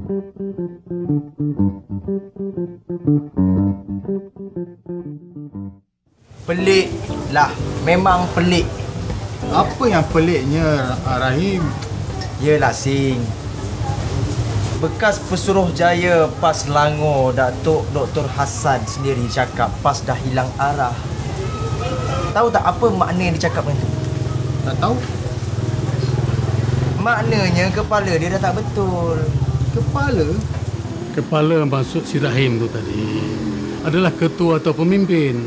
Pelik lah, memang pelik. Apa yang peliknya, Rahim? Yelah Sing, bekas Pesuruhjaya PAS Selangor Datuk Dr. Hassan sendiri cakap PAS dah hilang arah. Tahu tak apa makna yang dia cakap macam tu? Tak tahu. Maknanya kepala dia dah tak betul. Kepala? Kepala maksud si Rahim tu tadi adalah ketua atau pemimpin.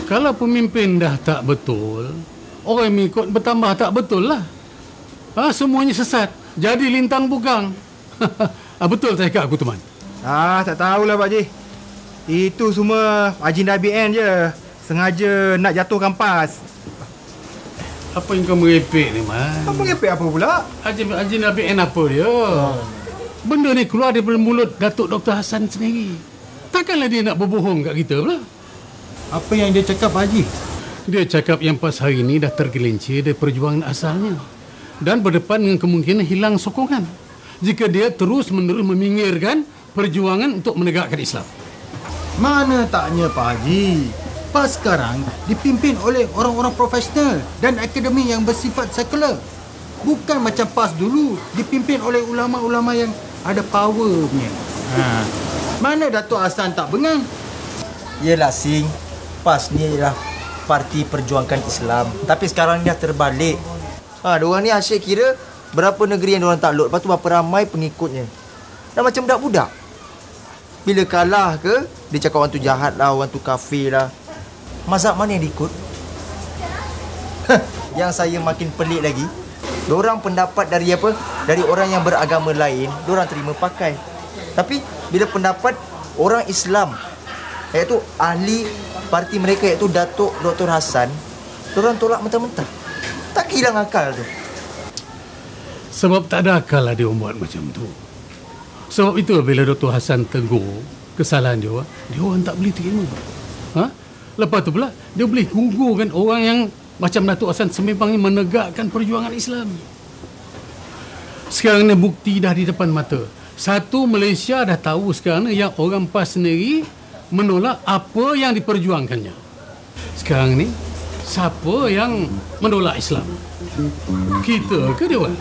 Kalau pemimpin dah tak betul, orang yang ikut bertambah tak betul lah. Semuanya sesat. Jadi lintang bugang. Betul tak cakap aku, teman? Tak tahulah Pak Haji. Itu semua agenda BN je. Sengaja nak jatuhkan PAS. Apa yang kau merepek ni, Man? Apa ngepek apa pula? Agenda BN apa dia? Benda ni keluar daripada mulut Datuk Dr. Hassan sendiri. Takkanlah dia nak berbohong kat kita pula? Apa yang dia cakap, Pak Haji? Dia cakap yang PAS hari ni dah tergelincir dari perjuangan asalnya dan berdepan dengan kemungkinan hilang sokongan jika dia terus-menerus meminggirkan perjuangan untuk menegakkan Islam. Mana taknya, Pak Haji? PAS sekarang dipimpin oleh orang-orang profesional dan akademi yang bersifat sekular. Bukan macam PAS dulu dipimpin oleh ulama-ulama yang ada power punya. Mana Datuk Hassan tak bengang? Yelah Sing, PAS ni ialah Parti Perjuangkan Islam. Tapi sekarang ni dah terbalik. Diorang ni asyik kira berapa negeri yang diorang takluk, lepas tu berapa ramai pengikutnya. Dah macam budak-budak. Bila kalah ke, dia cakap orang tu jahat lah, orang tu kafir lah. Mazhab mana yang diikut? Yang saya makin pelik lagi, diorang pendapat dari apa? Dari orang yang beragama lain, diorang terima pakai. Tapi bila pendapat orang Islam, iaitu ahli parti mereka, iaitu Datuk Dr. Hassan, diorang tolak mentah-mentah. Tak hilang akal tu. Sebab tak ada akal lah dia buat macam tu. Sebab itu bila Dr. Hassan tegur kesalahan dia, dia orang tak boleh terima. Lepas tu pula dia boleh gugurkan orang yang macam Datuk Hassan sememangnya menegakkan perjuangan Islam. Sekarang ni bukti dah di depan mata. Satu, Malaysia dah tahu sekarang ni yang orang PAS sendiri menolak apa yang diperjuangkannya. Sekarang ni siapa yang menolak Islam? Kita ke dia orang?